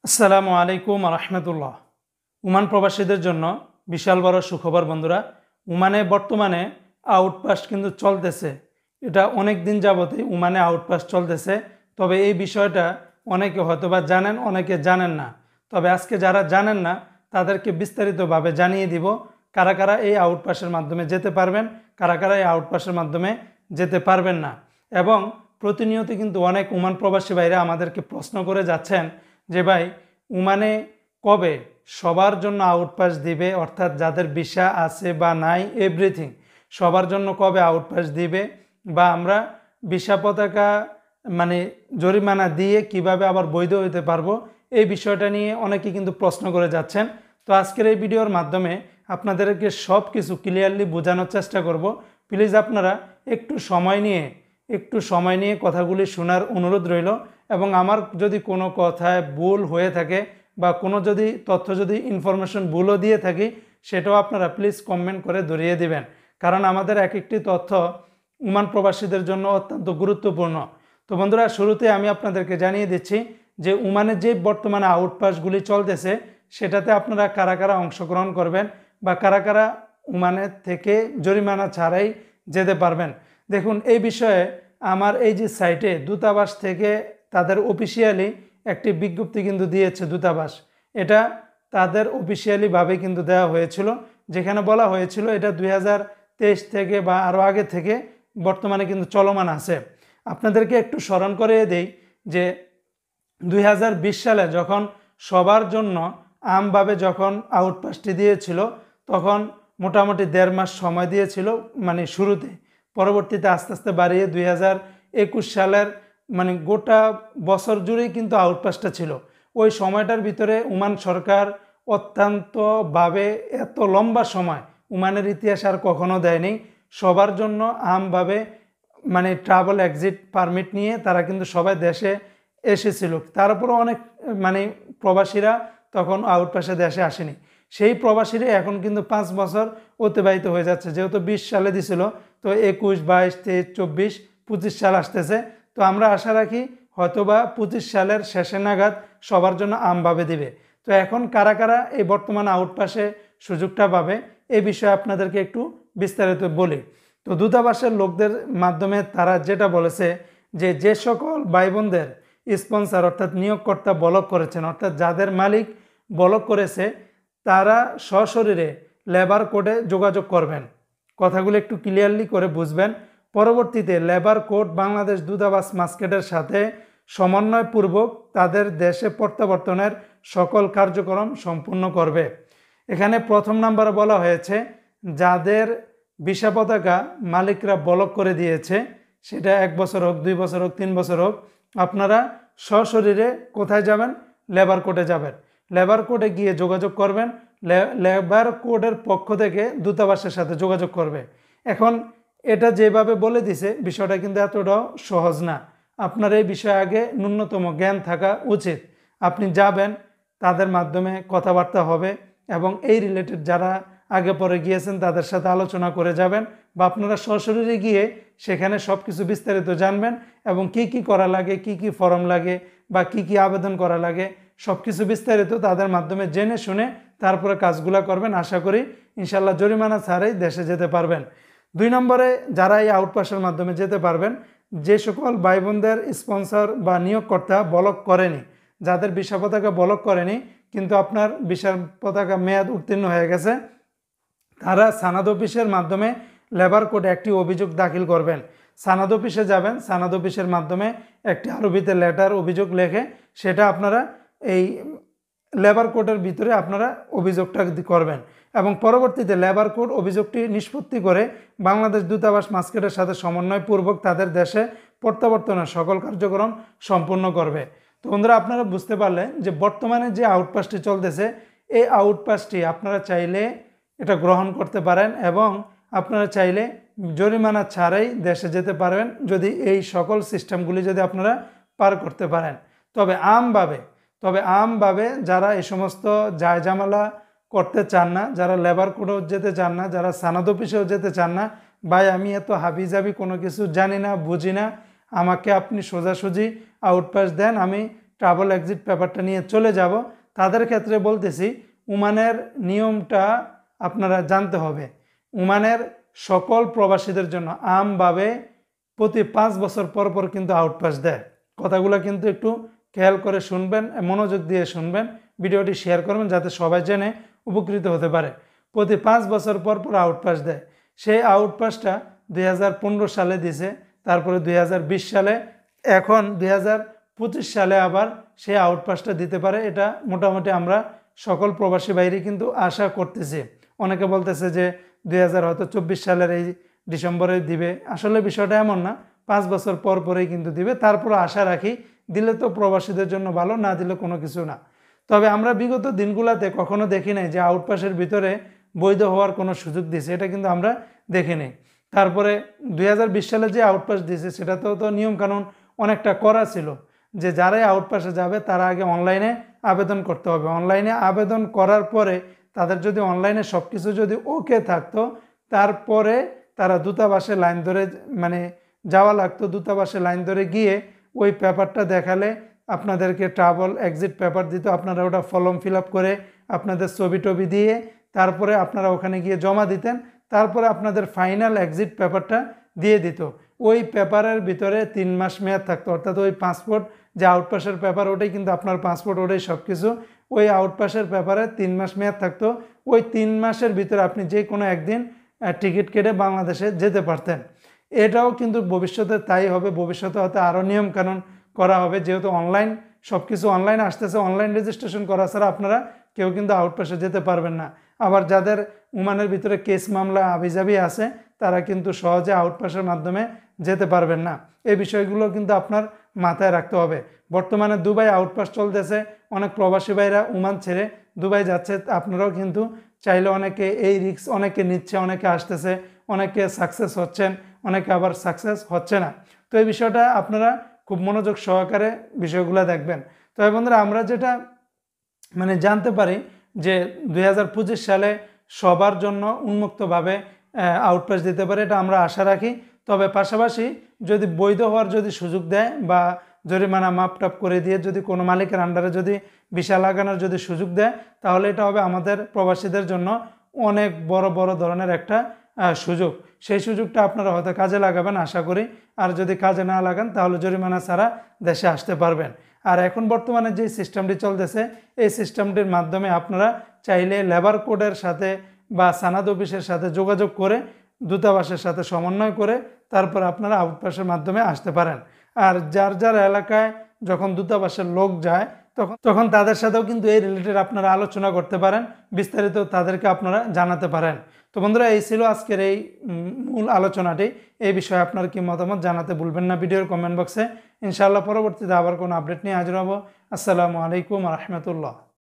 আসসালামু আলাইকুম রহমতুল্লাহ। ওমান প্রবাসীদের জন্য বিশাল বড় সুখবর বন্ধুরা। ওমানে বর্তমানে আউটপাস্ট কিন্তু চলতেছে। এটা অনেক দিন যাবতই ওমানে আউটপাস্ট চলতেছে। তবে এই বিষয়টা অনেকে হয়তোবা জানেন, অনেকে জানেন না। তবে আজকে যারা জানেন না তাদেরকে বিস্তারিতভাবে জানিয়ে দিব কারা কারা এই আউটপাস্টের মাধ্যমে যেতে পারবেন, কারা কারা এই আউটপাস্টের মাধ্যমে যেতে পারবেন না। এবং প্রতিনিয়ত কিন্তু অনেক ওমান প্রবাসী ভাইরা আমাদেরকে প্রশ্ন করে যাচ্ছেন যে ভাই, ওমানে কবে সবার জন্য আউটপাস দিবে, অর্থাৎ যাদের ভিসা আছে বা নাই এভরিথিং সবার জন্য কবে আউটপাস দিবে, বা আমরা ভিসা পতাকা জরিমানা দিয়ে কিভাবে আবার বৈধ হতে পারবো, এই বিষয়টা নিয়ে অনেকে কিন্তু প্রশ্ন করে যাচ্ছেন। তো আজকের এই ভিডিওর মাধ্যমে আপনাদেরকে সব কিছু ক্লিয়ারলি বোঝানোর চেষ্টা করব। প্লিজ আপনারা একটু সময় নিয়ে কথাগুলি শোনার অনুরোধ রইল। এবং আমার যদি কোনো কথায় ভুল হয়ে থাকে বা কোনো যদি তথ্য ইনফরমেশন ভুলও দিয়ে থাকি, সেটাও আপনারা প্লিজ কমেন্ট করে ধরিয়ে দিবেন। কারণ আমাদের এক একটি তথ্য ওমান প্রবাসীদের জন্য অত্যন্ত গুরুত্বপূর্ণ। তো বন্ধুরা, শুরুতে আমি আপনাদেরকে জানিয়ে দিচ্ছি যে ওমানে যে বর্তমানে আউটপাসগুলি চলতেছে সেটাতে আপনারা কারা কারা অংশগ্রহণ করবেন বা কারা কারা ওমানের থেকে জরিমানা ছাড়াই যেতে পারবেন। দেখুন, এই বিষয়ে আমার এই যে সাইটে দূতাবাস থেকে তাদের অফিসিয়ালি একটি বিজ্ঞপ্তি কিন্তু দিয়েছে দূতাবাস। এটা তাদের অফিসিয়ালিভাবে কিন্তু দেওয়া হয়েছিল, যেখানে বলা হয়েছিল এটা 2023 থেকে বা আরও আগে থেকে বর্তমানে কিন্তু চলমান আছে। আপনাদেরকে একটু স্মরণ করিয়ে দেই যে 2020 সালে যখন সবার জন্য আমভাবে যখন আউটপাসটি দিয়েছিল, তখন মোটামুটি 1.5 মাস সময় দিয়েছিল শুরুতে। পরবর্তীতে আস্তে আস্তে বাড়িয়ে 2021 সালের গোটা বছর জুড়েই কিন্তু আউটপাসটা ছিল। ওই সময়টার ভিতরে ওমান সরকার অত্যন্তভাবে এত লম্বা সময় ওমানের ইতিহাস আর কখনো দেয়নি। সবার জন্য আমভাবে ট্রাভেল এক্সিট পারমিট নিয়ে তারা কিন্তু সবাই দেশে এসেছিল। তার উপরও অনেক প্রবাসীরা তখন আউটপাসে দেশে আসেনি। সেই প্রবাসীরা এখন কিন্তু 5 বছর অতিবাহিত হয়ে যাচ্ছে। যেহেতু 20 সালে দিছিল, তো 21, 22, 23, 24, 25 সাল আসতেছে। তো আমরা আশা রাখি হয়তোবা 25 সালের শেষে নাগাদ সবার জন্য আমভাবে দিবে। তো এখন কারা কারা এই বর্তমানে আউটপাসে সুযোগটা পাবে, এই বিষয়ে আপনাদেরকে একটু বিস্তারিত বলি। তো দূতাবাসের লোকদের মাধ্যমে তারা যেটা বলেছে যে সকল ভাই বোনদের স্পন্সর অর্থাৎ নিয়োগকর্তা ব্লক করেছেন, অর্থাৎ যাদের মালিক ব্লক করেছে, তারা সশরীরে লেবার কোডে যোগাযোগ করবেন। কথাগুলো একটু ক্লিয়ারলি করে বুঝবেন। পরবর্তীতে লেবার কোড বাংলাদেশ দূতাবাস মাস্কেটের সাথে সমন্বয়পূর্বক তাদের দেশে প্রত্যাবর্তনের সকল কার্যক্রম সম্পূর্ণ করবে। এখানে প্রথম নাম্বারে বলা হয়েছে যাদের ভিসা পতাকা মালিকরা ব্লক করে দিয়েছে, সেটা 1 বছর হোক, 2 বছর হোক, 3 বছর হোক, আপনারা সশরীরে কোথায় যাবেন? লেবার কোডে যাবেন। লেবার কোডে গিয়ে যোগাযোগ করবেন। লেবার কোডের পক্ষ থেকে দূতাবাসের সাথে যোগাযোগ করবে। এখন এটা যেভাবে বলে দিছে, বিষয়টা কিন্তু এতটাও সহজ না। আপনার এই বিষয়ে আগে ন্যূনতম জ্ঞান থাকা উচিত। আপনি যাবেন, তাদের মাধ্যমে কথাবার্তা হবে এবং এই রিলেটেড যারা আগে পরে গিয়েছেন তাদের সাথে আলোচনা করে যাবেন, বা আপনারা সশরীরে গিয়ে সেখানে সব কিছু বিস্তারিত জানবেন এবং কি কি করা লাগে, কি কি ফর্ম লাগে বা কি কি আবেদন করা লাগে, সব কিছু বিস্তারিত তাদের মাধ্যমে জেনে শুনে তারপরে কাজগুলো করবেন। আশা করি ইনশাল্লাহ জরিমানা ছাড়াই দেশে যেতে পারবেন। 2 নম্বরে যারা এই আউটপাসের মাধ্যমে যেতে পারবেন, যে সকল ভাই বোনদের স্পন্সর বা নিয়োগকর্তা ব্লক করেনি, যাদের ভিসা পতাকা ব্লক করেনি কিন্তু আপনার ভিসা পতাকা মেয়াদ উত্তীর্ণ হয়ে গেছে, তারা সানাদ অফিসের মাধ্যমে লেবার কোডে একটি অভিযোগ দাখিল করবেন। সানাদ অফিসে যাবেন, সানাদ অফিসের মাধ্যমে একটি আরবিতে লেটার অভিযোগ লেখে সেটা আপনারা এই লেবার কোডের ভিতরে আপনারা অভিযোগটা করবেন এবং পরবর্তীতে লেবার কোড অভিযোগটি নিষ্পত্তি করে বাংলাদেশ দূতাবাস মাস্কেটের সাথে সমন্বয়পূর্বক তাদের দেশে প্রত্যাবর্তনের সকল কার্যক্রম সম্পূর্ণ করবে। তো বন্ধুরা, আপনারা বুঝতে পারলেন যে বর্তমানে যে আউটপাসটি চলতেছে, এই আউটপাসটি আপনারা চাইলে এটা গ্রহণ করতে পারেন এবং আপনারা চাইলে জরিমানা ছাড়াই দেশে যেতে পারবেন যদি এই সকল সিস্টেমগুলি যদি আপনারা পার করতে পারেন। তবে আমভাবে যারা এই সমস্ত জায়জামালা করতে চান না, যারা লেবার কোডেও যেতে চান না, যারা সানাদ অফিসেও যেতে চান না, ভাই আমি এত হাবিজাবি কোনো কিছু জানি না, বুঝি না, আমাকে আপনি সোজাসুজি আউটপাস দেন, আমি ট্রাভেল এক্সিট পেপারটা নিয়ে চলে যাব, তাদের ক্ষেত্রে বলতেছি ওমানের নিয়মটা আপনারা জানতে হবে। ওমানের সকল প্রবাসীদের জন্য আমভাবে প্রতি 5 বছর পর পর কিন্তু আউটপাস দেয়। কথাগুলো কিন্তু একটু খেয়াল করে শুনবেন, মনোযোগ দিয়ে শুনবেন, ভিডিওটি শেয়ার করবেন যাতে সবাই জেনে উপকৃত হতে পারে। প্রতি 5 বছর পর পর আউটপাস দেয়। সেই আউটপাসটা 2015 সালে দিছে, তারপরে 2020 সালে, এখন 2025 সালে আবার সেই আউটপাসটা দিতে পারে। এটা মোটামুটি আমরা সকল প্রবাসী বাইরে কিন্তু আশা করতেছি। অনেকে বলতেছে যে 2024 সালের এই ডিসেম্বরে দিবে। আসলে বিষয়টা এমন না, 5 বছর পর পরেই কিন্তু দিবে। তারপরে আশা রাখি, দিলে তো প্রবাসীদের জন্য ভালো, না দিলে কোনো কিছু না। তবে আমরা বিগত দিনগুলোতে কখনো দেখি নাই যে আউটপাসের ভিতরে বৈধ হওয়ার কোনো সুযোগ দিছে, এটা কিন্তু আমরা দেখিনি। তারপরে 2020 সালে যে আউটপাস দিয়েছে সেটাতেও তো নিয়মকানুন অনেকটা করা ছিল, যে যারাই আউটপাসে যাবে তারা আগে অনলাইনে আবেদন করতে হবে। অনলাইনে আবেদন করার পরে তাদের যদি অনলাইনে সব কিছু যদি ওকে থাকতো, তারপরে তারা দূতাবাসে লাইন ধরে মানে যাওয়া লাগতো। দূতাবাসে লাইন ধরে গিয়ে ওই পেপারটা দেখালে আপনাদেরকে ট্রাভেল এক্সিট পেপার দিত। আপনারা ওটা ফর্ম ফিল আপ করে আপনাদের ছবি টবি দিয়ে তারপরে আপনারা ওখানে গিয়ে জমা দিতেন। তারপরে আপনাদের ফাইনাল এক্সিট পেপারটা দিয়ে দিত। ওই পেপারের ভিতরে 3 মাস মেয়াদ থাকতো, অর্থাৎ ওই পাসপোর্ট যে আউটপাসের পেপার ওটাই কিন্তু আপনার পাসপোর্ট, ওটাই সব কিছু। ওই আউটপাসের পেপারে 3 মাস মেয়াদ থাকতো। ওই 3 মাসের ভিতরে আপনি যে কোনো একদিন টিকিট কেটে বাংলাদেশে যেতে পারতেন। এটাও কিন্তু ভবিষ্যতে তাই হবে। ভবিষ্যতে হয়তো আরও নিয়মকানুন করা হবে, যেহেতু অনলাইন সব কিছু অনলাইন আসতেছে। অনলাইন রেজিস্ট্রেশন করা ছাড়া আপনারা কেউ কিন্তু আউটপাসে যেতে পারবেন না। আবার যাদের ওমানের ভিতরে কেস মামলা আবিজাবি আছে তারা কিন্তু সহজে আউটপাসের মাধ্যমে যেতে পারবেন না। এই বিষয়গুলো কিন্তু আপনার মাথায় রাখতে হবে। বর্তমানে দুবাই আউটপাস চলতেছে, অনেক প্রবাসী ভাইরা ওমান ছেড়ে দুবাই যাচ্ছে। আপনারাও কিন্তু চাইলে অনেকে এই রিস্ক অনেকে নিচ্ছে, অনেকে আসতেছে, অনেকে সাকসেস হচ্ছেন, অনেকে আবার সাকসেস হচ্ছে না। তো এই বিষয়টা আপনারা খুব মনোযোগ সহকারে বিষয়গুলো দেখবেন। তো বন্ধুরা, আমরা যেটা মানে জানতে পারি যে 2025 সালে সবার জন্য উন্মুক্তভাবে আউটপাস দিতে পারে, এটা আমরা আশা রাখি। তবে পাশাপাশি যদি বৈধ হওয়ার যদি সুযোগ দেয় বা জরিমানা মাপটাপ করে দিয়ে যদি কোনো মালিকের আন্ডারে যদি ভিসা লাগানোর যদি সুযোগ দেয়, তাহলে এটা হবে আমাদের প্রবাসীদের জন্য অনেক বড় বড় ধরনের একটা সুযোগ। সেই সুযোগটা আপনারা হয়তো কাজে লাগাবেন আশা করি। আর যদি কাজে না লাগান তাহলে জরিমানা ছাড়া দেশে আসতে পারবেন। আর এখন বর্তমানে যে সিস্টেমটি চলতেছে, এই সিস্টেমটির মাধ্যমে আপনারা চাইলে লেবার কোডের সাথে বা সানাদ অফিসের সাথে যোগাযোগ করে দূতাবাসের সাথে সমন্বয় করে তারপর আপনারা আউটপাসের মাধ্যমে আসতে পারেন। আর যার যার এলাকায় যখন দূতাবাসের লোক যায় তখন তাদের সাথেও কিন্তু এই রিলেটেড আপনারা আলোচনা করতে পারেন, বিস্তারিত তাদেরকে আপনারা জানাতে পারেন। তো বন্ধুরা, এই ছিল আজকের এই মূল আলোচনাটি। এই বিষয়ে আপনার কি মতামত জানাতে ভুলবেন না ভিডিওর কমেন্ট বক্সে। ইনশাআল্লাহ পরবর্তীতে আবার কোনো আপডেট নিয়ে হাজির হব। আসসালামু আলাইকুম ওয়া রাহমাতুল্লাহ।